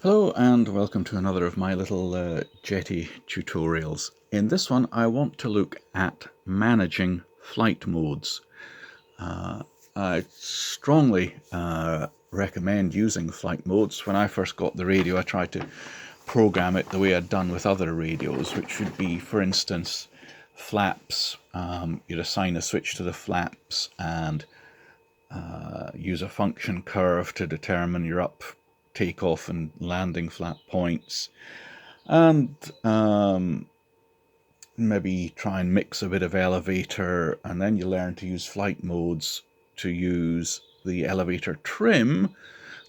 Hello and welcome to another of my little Jeti tutorials. In this one I want to look at managing flight modes. I strongly recommend using flight modes. When I first got the radio I tried to program it the way I'd done with other radios, which would be, for instance, flaps. You'd assign a switch to the flaps and use a function curve to determine your up, takeoff and landing flap points, and maybe try and mix a bit of elevator, and then you learn to use flight modes to use the elevator trim,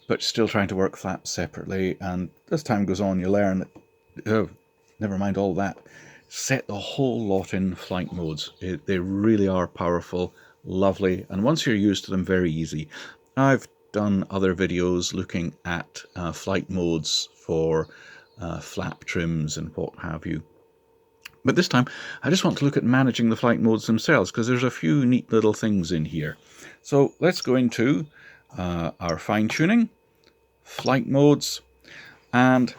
but still trying to work flaps separately. And as time goes on, you learn that, oh, never mind all that. Set the whole lot in flight modes. They really are powerful, lovely, and once you're used to them, very easy. I've done other videos looking at flight modes for flap trims and what have you. But this time, I just want to look at managing the flight modes themselves, because there's a few neat little things in here. So let's go into our fine-tuning, flight modes, and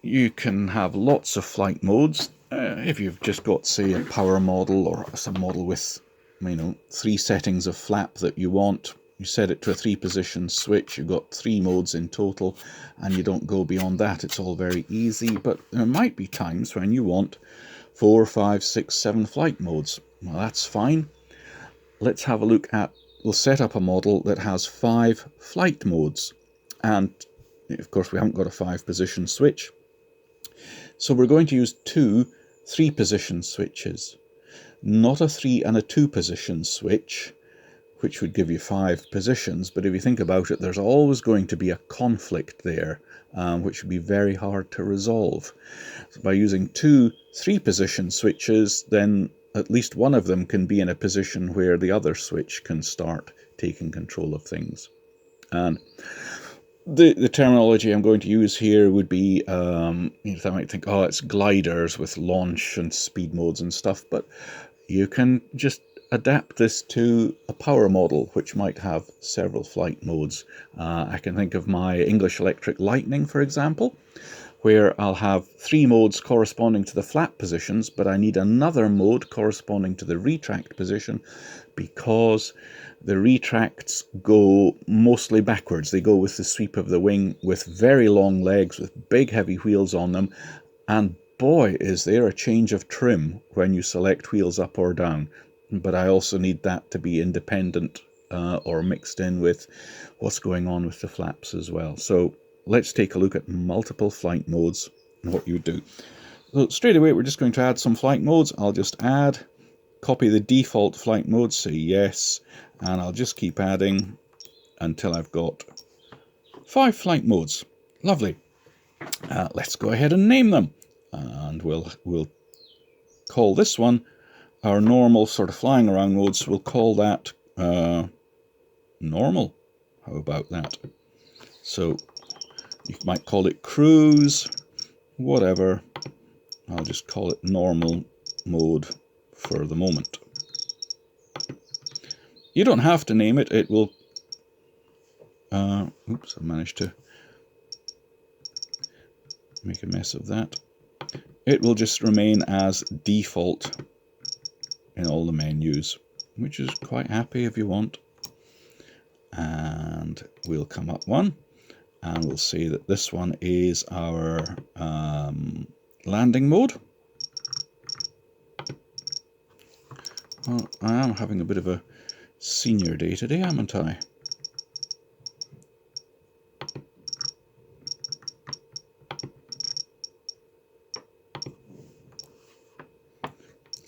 you can have lots of flight modes. If you've just got, say, a power model or some model with, 3 settings of flap that you want, you set it to a 3-position switch, you've got 3 modes in total, and you don't go beyond that. It's all very easy, but there might be times when you want 4, 5, 6, 7 flight modes. Well, that's fine. Let's have a look at, we'll set up a model that has 5 flight modes, and of course we haven't got a 5-position switch. So we're going to use 2 3-position switches, not a 3 and a 2-position switch, which would give you 5 positions. But if you think about it, there's always going to be a conflict there, which would be very hard to resolve. So by using 2 3-position switches, then at least one of them can be in a position where the other switch can start taking control of things. And the terminology I'm going to use here would be, I might think, oh, it's gliders with launch and speed modes and stuff, but you can just adapt this to a power model, which might have several flight modes. I can think of my English Electric Lightning, for example, where I'll have 3 modes corresponding to the flap positions, but I need another mode corresponding to the retract position, because the retracts go mostly backwards. They go with the sweep of the wing, with very long legs, with big heavy wheels on them, and boy, is there a change of trim when you select wheels up or down. But I also need that to be independent or mixed in with what's going on with the flaps as well. So let's take a look at multiple flight modes and what you do. So straight away, we're just going to add some flight modes. I'll just add, copy the default flight mode, say yes, and I'll just keep adding until I've got 5 flight modes. Lovely. Let's go ahead and name them. And we'll call this one our normal sort of flying around modes. We'll call that normal. How about that? So you might call it cruise, whatever. I'll just call it normal mode for the moment. You don't have to name it. It will... oops, I managed to make a mess of that. It will just remain as default in all the menus, which is quite happy if you want. And we'll come up one, and we'll say that this one is our landing mode. Well, I am having a bit of a senior day today, haven't I?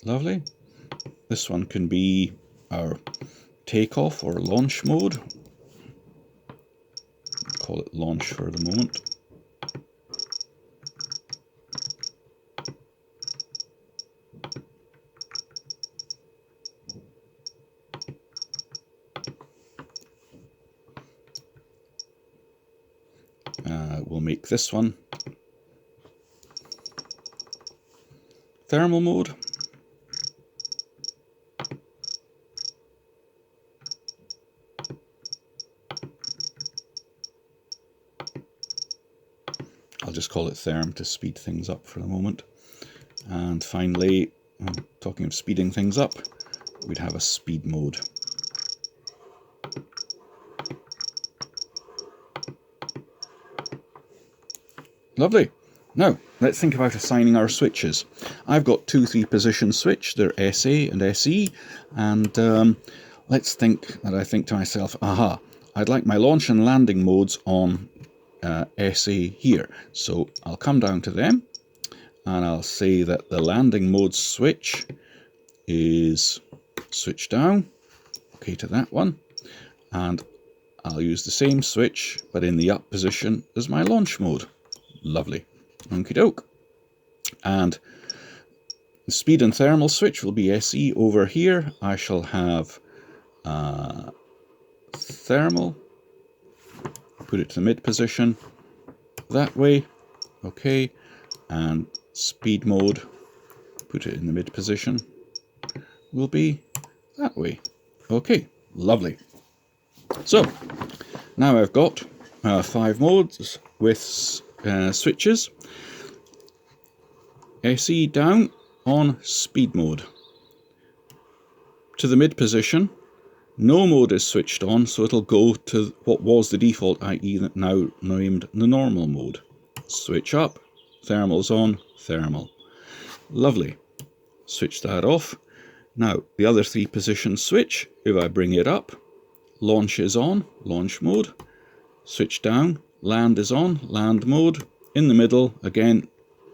Lovely. This one can be our takeoff or launch mode. Call it launch for the moment. We'll make this one thermal mode. I'll just call it therm to speed things up for the moment. And finally, talking of speeding things up, we'd have a speed mode. Lovely. Now, let's think about assigning our switches. I've got two 3-position switch. They're SA and SE. And let's think that I think to myself, aha, I'd like my launch and landing modes on SA here. So I'll come down to them and I'll say that the landing mode switch is switch down. Okay to that one. And I'll use the same switch, but in the up position as my launch mode. Lovely. Okie doke. And the speed and thermal switch will be SE over here. I shall have thermal, put it to the mid position that way. Okay. And speed mode, put it in the mid position, will be that way. Okay. Lovely. So now I've got 5 modes with switches. SE down on speed mode. To the mid position, no mode is switched on, so it'll go to what was the default, i.e. now named the normal mode. Switch up, thermal's on, thermal. Lovely. Switch that off. Now, the other 3-position switch, if I bring it up, launch is on, launch mode. Switch down, land is on, land mode. In the middle, again,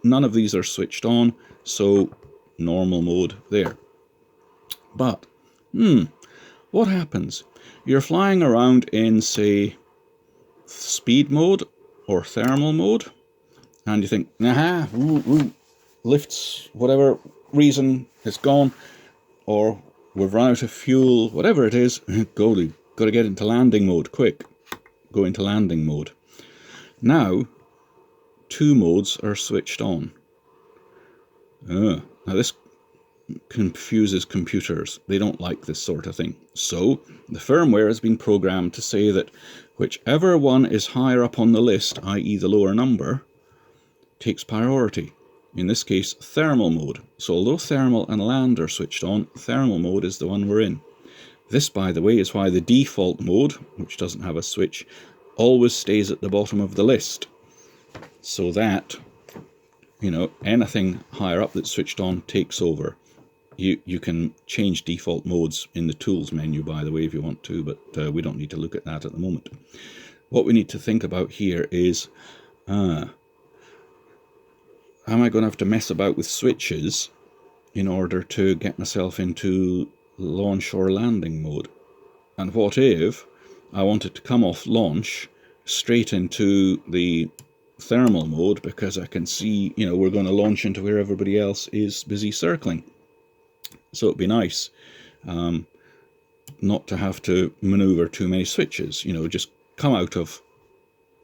none of these are switched on, so normal mode there. But, what happens? You're flying around in, say, speed mode or thermal mode, and you think, aha, lifts, whatever reason, it's gone, or we've run out of fuel, whatever it is, got to get into landing mode, quick. Go into landing mode. Now, 2 modes are switched on. Now this confuses computers. They don't like this sort of thing. So, the firmware has been programmed to say that whichever one is higher up on the list, i.e. the lower number, takes priority. In this case, thermal mode. So although thermal and land are switched on, thermal mode is the one we're in. This, by the way, is why the default mode, which doesn't have a switch, always stays at the bottom of the list. So that, anything higher up that's switched on takes over. You can change default modes in the tools menu, by the way, if you want to, but we don't need to look at that at the moment. What we need to think about here is, am I going to have to mess about with switches in order to get myself into launch or landing mode? And what if I wanted to come off launch straight into the thermal mode, because I can see, we're going to launch into where everybody else is busy circling. So it'd be nice not to have to maneuver too many switches, just come out of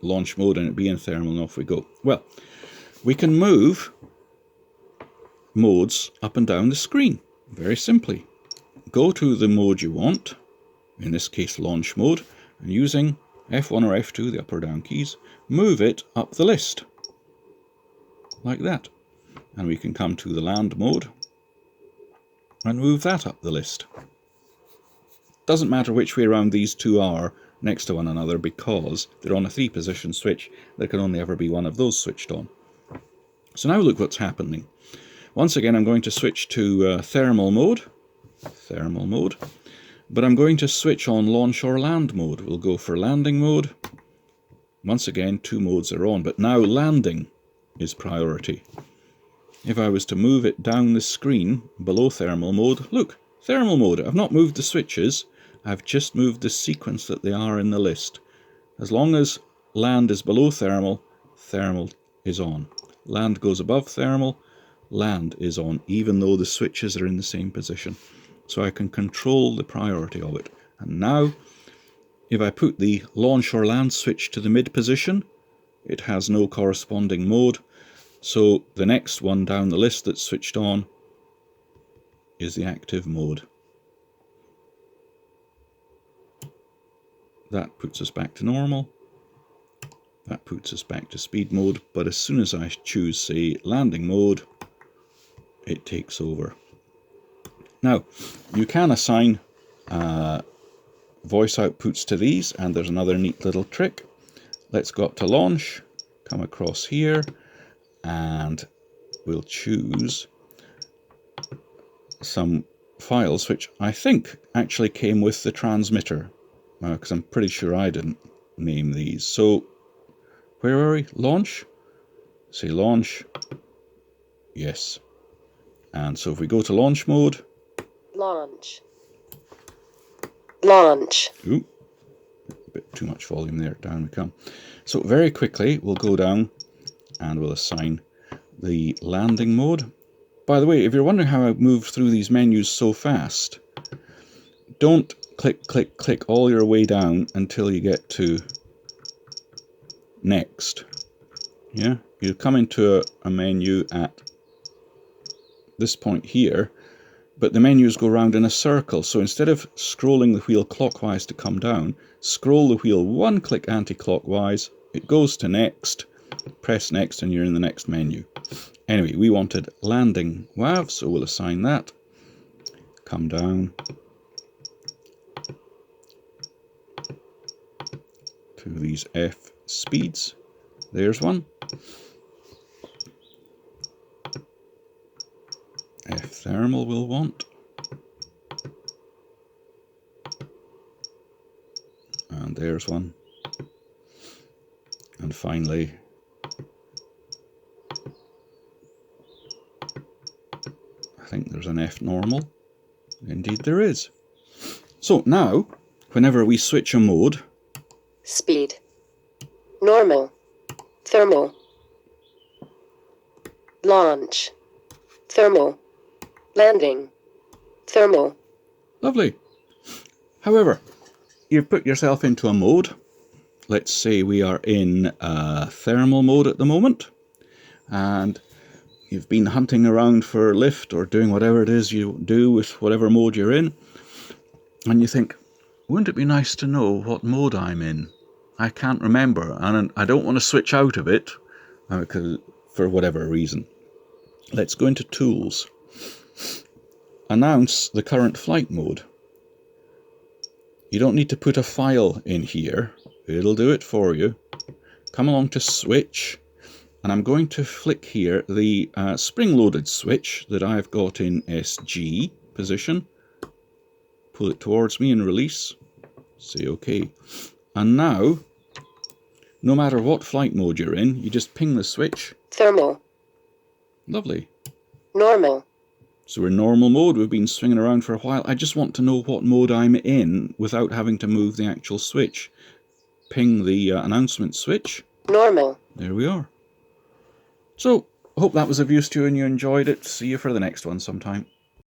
launch mode and it'd be in thermal and off we go. Well, we can move modes up and down the screen very simply. Go to the mode you want, in this case launch mode, and using F1 or F2, the up or down keys, move it up the list, like that. And we can come to the land mode and move that up the list. Doesn't matter which way around these two are next to one another, because they're on a 3-position switch. There can only ever be one of those switched on. So now look what's happening. Once again, I'm going to switch to thermal mode, but I'm going to switch on launch or land mode. We'll go for landing mode. Once again, 2 modes are on, but now landing is priority. If I was to move it down the screen below thermal mode, look, thermal mode. I've not moved the switches, I've just moved the sequence that they are in the list. As long as land is below thermal, thermal is on. Land goes above thermal, land is on, even though the switches are in the same position. So I can control the priority of it. And now, if I put the launch or land switch to the mid position, it has no corresponding mode. So the next one down the list that's switched on is the active mode. That puts us back to normal. That puts us back to speed mode, but as soon as I choose, say, landing mode, it takes over. Now, you can assign voice outputs to these, and there's another neat little trick. Let's go up to launch, come across here, and we'll choose some files which I think actually came with the transmitter, because I'm pretty sure I didn't name these. So where are we? Launch? Say launch. Yes. And so if we go to launch mode. Launch. Launch. Ooh, a bit too much volume there. Down we come. So very quickly we'll go down and we'll assign the landing mode. By the way, if you're wondering how I move through these menus so fast, don't click, click, click all your way down until you get to next. Yeah, you come into a menu at this point here, but the menus go round in a circle. So instead of scrolling the wheel clockwise to come down, scroll the wheel one click anti-clockwise, it goes to next, press next, and you're in the next menu. Anyway, we wanted landing WAV, so we'll assign that. Come down to these F speeds. There's one. F thermal we'll want. And there's one. And finally, I think there's an F normal. Indeed there is. So now, whenever we switch a mode, Speed. Normal. Thermal. Launch. Thermal. Landing. Thermal. lovely. However, you've put yourself into a mode. Let's say we are in thermal mode at the moment, and you've been hunting around for lift or doing whatever it is you do with whatever mode you're in, and you think, wouldn't it be nice to know what mode I'm in? I can't remember, and I don't want to switch out of it because, for whatever reason. Let's go into Tools. Announce the current flight mode. You don't need to put a file in here. It'll do it for you. Come along to Switch, and I'm going to flick here the spring-loaded switch that I've got in SG position. Pull it towards me and release. Say OK. And now, no matter what flight mode you're in, you just ping the switch. Thermal. Lovely. Normal. So we're in normal mode. We've been swinging around for a while. I just want to know what mode I'm in without having to move the actual switch. Ping the announcement switch. Normal. There we are. So, I hope that was of use to you and you enjoyed it. See you for the next one sometime.